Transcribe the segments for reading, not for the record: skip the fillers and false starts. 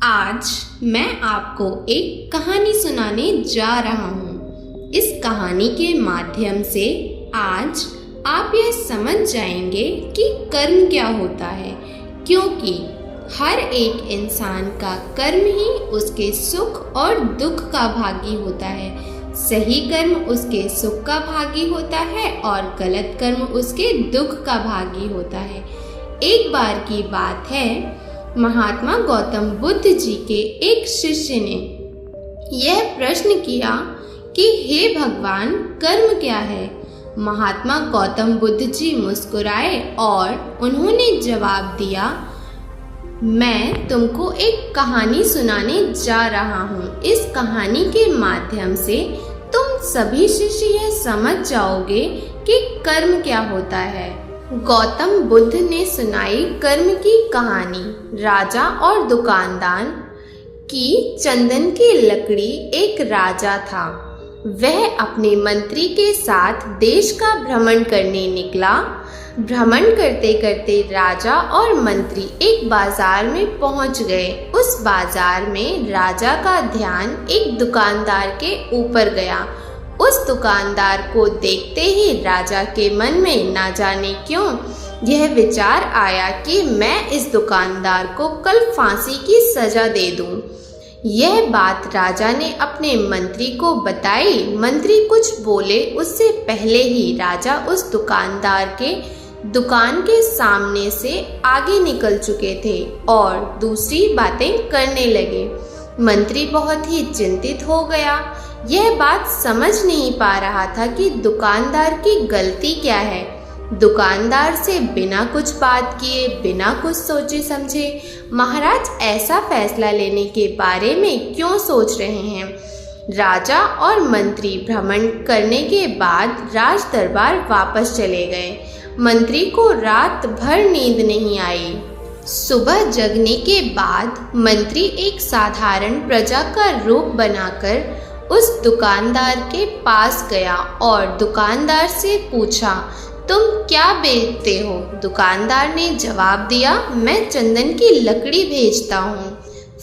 आज मैं आपको एक कहानी सुनाने जा रहा हूँ। इस कहानी के माध्यम से आज आप यह समझ जाएंगे कि कर्म क्या होता है, क्योंकि हर एक इंसान का कर्म ही उसके सुख और दुख का भागी होता है। सही कर्म उसके सुख का भागी होता है और गलत कर्म उसके दुख का भागी होता है। एक बार की बात है, महात्मा गौतम बुद्ध जी के एक शिष्य ने यह प्रश्न किया कि हे भगवान, कर्म क्या है। महात्मा गौतम बुद्ध जी मुस्कुराए और उन्होंने जवाब दिया, मैं तुमको एक कहानी सुनाने जा रहा हूँ। इस कहानी के माध्यम से तुम सभी शिष्य यह समझ जाओगे कि कर्म क्या होता है। गौतम बुद्ध ने सुनाई कर्म की कहानी। राजा और दुकानदार की। चंदन की लकड़ी। एक राजा था। वह अपने मंत्री के साथ देश का भ्रमण करने निकला। भ्रमण करते करते राजा और मंत्री एक बाजार में पहुंच गए। उस बाजार में राजा का ध्यान एक दुकानदार के ऊपर गया। उस दुकानदार को देखते ही राजा के मन में ना जाने क्यों यह विचार आया कि मैं इस दुकानदार को कल फांसी की सजा दे दूं। यह बात राजा ने अपने मंत्री को बताई। मंत्री कुछ बोले उससे पहले ही राजा उस दुकानदार के दुकान के सामने से आगे निकल चुके थे और दूसरी बातें करने लगे। मंत्री बहुत ही चिंतित हो गया। यह बात समझ नहीं पा रहा था कि दुकानदार की गलती क्या है। दुकानदार से बिना कुछ बात किए, बिना कुछ सोचे समझे महाराज ऐसा फैसला लेने के बारे में क्यों सोच रहे हैं। राजा और मंत्री भ्रमण करने के बाद राज दरबार वापस चले गए। मंत्री को रात भर नींद नहीं आई। सुबह जगने के बाद मंत्री एक साधारण प्रजा का रूप बनाकर उस दुकानदार के पास गया और दुकानदार से पूछा, तुम क्या बेचते हो। दुकानदार ने जवाब दिया, मैं चंदन की लकड़ी बेचता हूँ।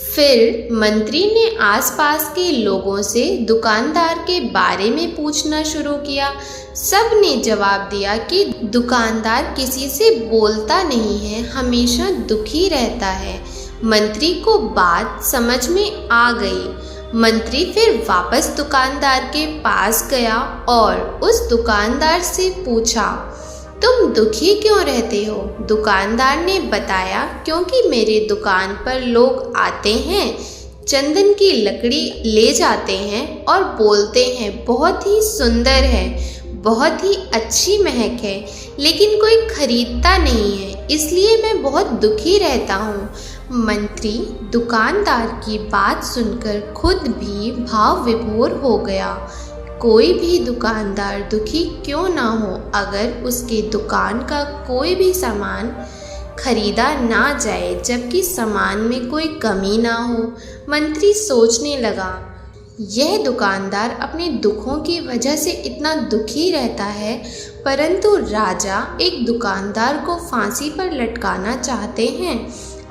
फिर मंत्री ने आसपास के लोगों से दुकानदार के बारे में पूछना शुरू किया। सब ने जवाब दिया कि दुकानदार किसी से बोलता नहीं है, हमेशा दुखी रहता है। मंत्री को बात समझ में आ गई। मंत्री फिर वापस दुकानदार के पास गया और उस दुकानदार से पूछा, तुम दुखी क्यों रहते हो। दुकानदार ने बताया, क्योंकि मेरे दुकान पर लोग आते हैं, चंदन की लकड़ी ले जाते हैं और बोलते हैं बहुत ही सुंदर है, बहुत ही अच्छी महक है, लेकिन कोई खरीदता नहीं है, इसलिए मैं बहुत दुखी रहता हूँ। मंत्री दुकानदार की बात सुनकर खुद भी भाव विभोर हो गया। कोई भी दुकानदार दुखी क्यों ना हो अगर उसके दुकान का कोई भी सामान खरीदा ना जाए, जबकि सामान में कोई कमी ना हो। मंत्री सोचने लगा, यह दुकानदार अपने दुखों की वजह से इतना दुखी रहता है, परंतु राजा एक दुकानदार को फांसी पर लटकाना चाहते हैं।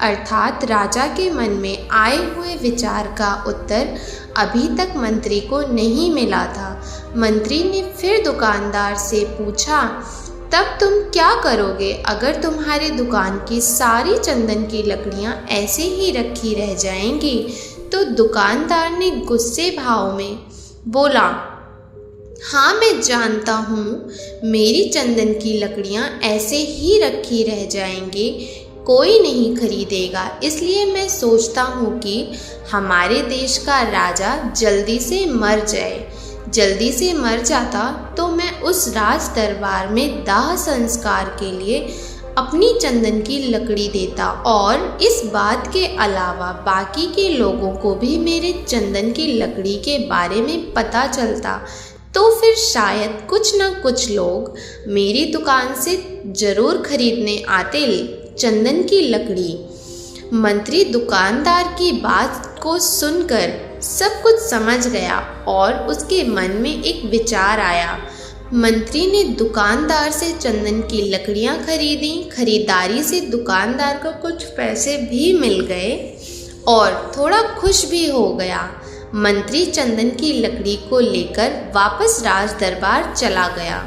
अर्थात राजा के मन में आए हुए विचार का उत्तर अभी तक मंत्री को नहीं मिला था। मंत्री ने फिर दुकानदार से पूछा, तब तुम क्या करोगे अगर तुम्हारे दुकान की सारी चंदन की लकड़ियां ऐसे ही रखी रह जाएंगी। तो दुकानदार ने गुस्से भाव में बोला, हाँ मैं जानता हूँ मेरी चंदन की लकड़ियाँ ऐसे ही रखी रह जाएंगी, कोई नहीं खरीदेगा, इसलिए मैं सोचता हूँ कि हमारे देश का राजा जल्दी से मर जाए। जल्दी से मर जाता तो मैं उस राज दरबार में दाह संस्कार के लिए अपनी चंदन की लकड़ी देता और इस बात के अलावा बाकी के लोगों को भी मेरे चंदन की लकड़ी के बारे में पता चलता, तो फिर शायद कुछ न कुछ लोग मेरी दुकान से ज़रूर खरीदने आते चंदन की लकड़ी। मंत्री दुकानदार की बात को सुनकर सब कुछ समझ गया और उसके मन में एक विचार आया। मंत्री ने दुकानदार से चंदन की लकड़ियां खरीदी। खरीदारी से दुकानदार को कुछ पैसे भी मिल गए और थोड़ा खुश भी हो गया। मंत्री चंदन की लकड़ी को लेकर वापस राज दरबार चला गया।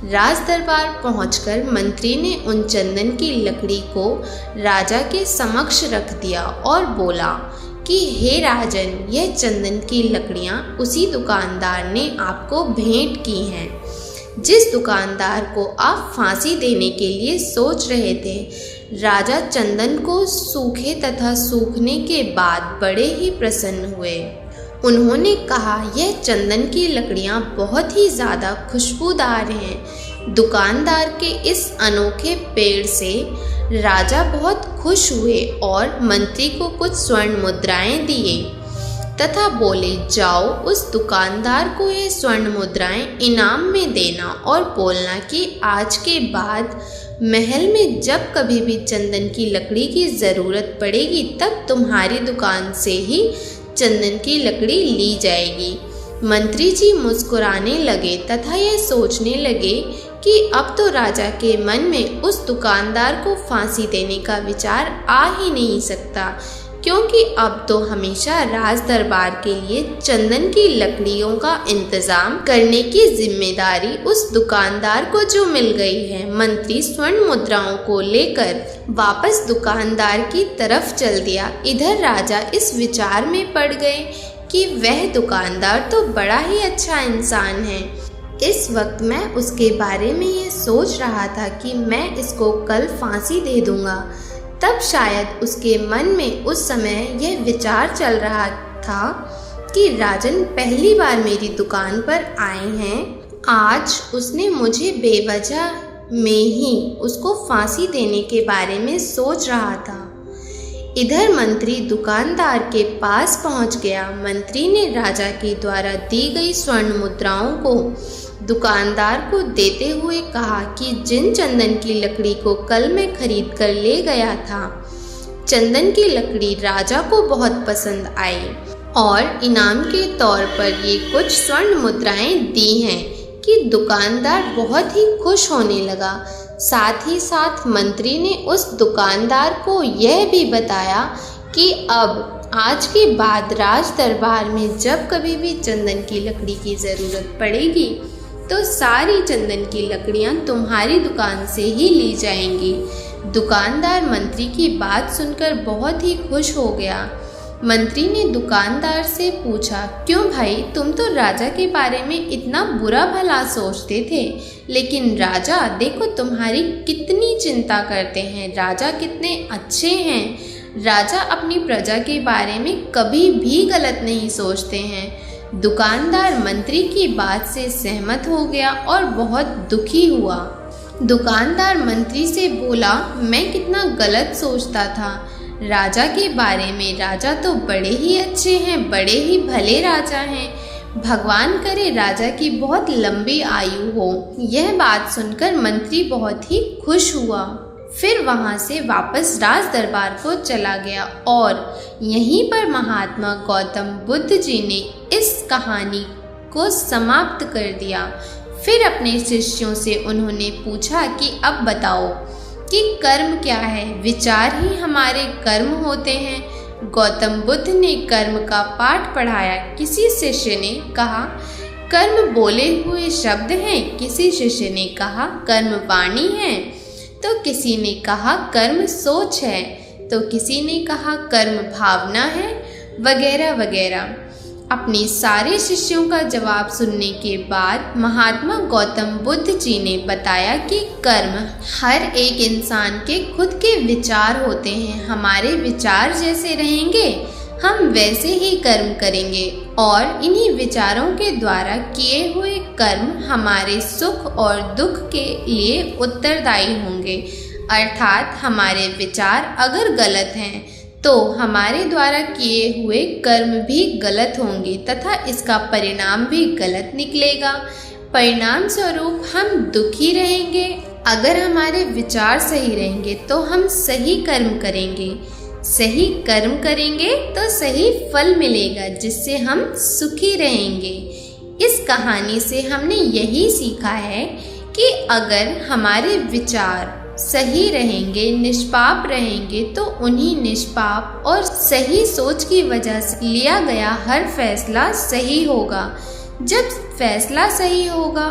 राज दरबार पहुंचकर मंत्री ने उन चंदन की लकड़ी को राजा के समक्ष रख दिया और बोला कि हे राजन, यह चंदन की लकड़ियां उसी दुकानदार ने आपको भेंट की हैं जिस दुकानदार को आप फांसी देने के लिए सोच रहे थे। राजा चंदन को सूखे तथा सूखने के बाद बड़े ही प्रसन्न हुए। उन्होंने कहा, यह चंदन की लकड़ियां बहुत ही ज़्यादा खुशबूदार हैं। दुकानदार के इस अनोखे पेड़ से राजा बहुत खुश हुए और मंत्री को कुछ स्वर्ण मुद्राएं दिए तथा बोले, जाओ उस दुकानदार को ये स्वर्ण मुद्राएं इनाम में देना और बोलना कि आज के बाद महल में जब कभी भी चंदन की लकड़ी की ज़रूरत पड़ेगी तब तुम्हारी दुकान से ही चंदन की लकड़ी ली जाएगी। मंत्री जी मुस्कुराने लगे तथा यह सोचने लगे कि अब तो राजा के मन में उस दुकानदार को फांसी देने का विचार आ ही नहीं सकता, क्योंकि अब तो हमेशा राज दरबार के लिए चंदन की लकड़ियों का इंतजाम करने की जिम्मेदारी उस दुकानदार को जो मिल गई है। मंत्री स्वर्ण मुद्राओं को लेकर वापस दुकानदार की तरफ चल दिया। इधर राजा इस विचार में पड़ गए कि वह दुकानदार तो बड़ा ही अच्छा इंसान है। इस वक्त मैं उसके बारे में ये सोच रहा था कि मैं इसको कल फांसी दे दूंगा। तब शायद उसके मन में उस समय यह विचार चल रहा था कि राजन पहली बार मेरी दुकान पर आए हैं। आज उसने मुझे बेवजह में ही उसको फांसी देने के बारे में सोच रहा था। इधर मंत्री दुकानदार के पास पहुंच गया। मंत्री ने राजा के द्वारा दी गई स्वर्ण मुद्राओं को दुकानदार को देते हुए कहा कि जिन चंदन की लकड़ी को कल मैं खरीद कर ले गया था, चंदन की लकड़ी राजा को बहुत पसंद आई और इनाम के तौर पर ये कुछ स्वर्ण मुद्राएं दी हैं कि दुकानदार बहुत ही खुश होने लगा। साथ ही साथ मंत्री ने उस दुकानदार को यह भी बताया कि अब आज के बाद राज दरबार में जब कभी भी चंदन की लकड़ी की ज़रूरत पड़ेगी तो सारी चंदन की लकड़ियां तुम्हारी दुकान से ही ली जाएंगी। दुकानदार मंत्री की बात सुनकर बहुत ही खुश हो गया। मंत्री ने दुकानदार से पूछा, क्यों भाई, तुम तो राजा के बारे में इतना बुरा भला सोचते थे, लेकिन राजा देखो तुम्हारी कितनी चिंता करते हैं। राजा कितने अच्छे हैं। राजा अपनी प्रजा के बारे में कभी भी गलत नहीं सोचते हैं। दुकानदार मंत्री की बात से सहमत हो गया और बहुत दुखी हुआ। दुकानदार मंत्री से बोला, मैं कितना गलत सोचता था राजा के बारे में। राजा तो बड़े ही अच्छे हैं, बड़े ही भले राजा हैं। भगवान करे राजा की बहुत लंबी आयु हो। यह बात सुनकर मंत्री बहुत ही खुश हुआ। फिर वहाँ से वापस राज दरबार को चला गया और यहीं पर महात्मा गौतम बुद्ध जी ने इस कहानी को समाप्त कर दिया। फिर अपने शिष्यों से उन्होंने पूछा कि अब बताओ कि कर्म क्या है। विचार ही हमारे कर्म होते हैं। गौतम बुद्ध ने कर्म का पाठ पढ़ाया। किसी शिष्य ने कहा, कर्म बोले हुए शब्द हैं। किसी शिष्य ने कहा, कर्म वाणी है। तो किसी ने कहा कर्म सोच है, तो किसी ने कहा कर्म भावना है, वगैरह वगैरह। अपने सारे शिष्यों का जवाब सुनने के बाद महात्मा गौतम बुद्ध जी ने बताया कि कर्म हर एक इंसान के खुद के विचार होते हैं। हमारे विचार जैसे रहेंगे हम वैसे ही कर्म करेंगे और इन्हीं विचारों के द्वारा किए हुए कर्म हमारे सुख और दुख के लिए उत्तरदायी होंगे। अर्थात हमारे विचार अगर गलत हैं तो हमारे द्वारा किए हुए कर्म भी गलत होंगे तथा इसका परिणाम भी गलत निकलेगा। परिणाम स्वरूप हम दुखी रहेंगे। अगर हमारे विचार सही रहेंगे तो हम सही कर्म करेंगे। सही कर्म करेंगे तो सही फल मिलेगा, जिससे हम सुखी रहेंगे। इस कहानी से हमने यही सीखा है कि अगर हमारे विचार सही रहेंगे, निष्पाप रहेंगे, तो उन्हीं निष्पाप और सही सोच की वजह से लिया गया हर फैसला सही होगा। जब फैसला सही होगा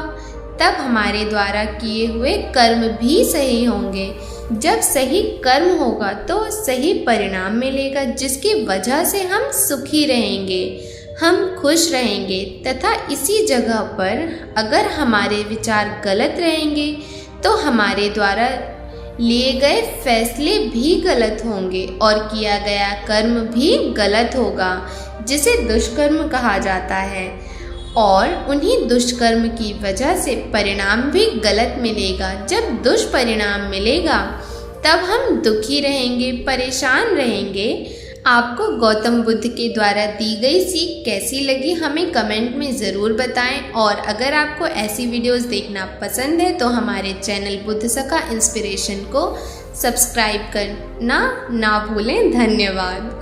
तब हमारे द्वारा किए हुए कर्म भी सही होंगे। जब सही कर्म होगा तो सही परिणाम मिलेगा, जिसकी वजह से हम सुखी रहेंगे, हम खुश रहेंगे। तथा इसी जगह पर अगर हमारे विचार गलत रहेंगे तो हमारे द्वारा लिए गए फैसले भी गलत होंगे और किया गया कर्म भी गलत होगा, जिसे दुष्कर्म कहा जाता है। और उन्हीं दुष्कर्म की वजह से परिणाम भी गलत मिलेगा। जब दुष्परिणाम मिलेगा तब हम दुखी रहेंगे, परेशान रहेंगे। आपको गौतम बुद्ध के द्वारा दी गई सीख कैसी लगी हमें कमेंट में ज़रूर बताएं। और अगर आपको ऐसी वीडियोस देखना पसंद है तो हमारे चैनल बुद्ध सखा इंस्पिरेशन को सब्सक्राइब करना ना भूलें। धन्यवाद।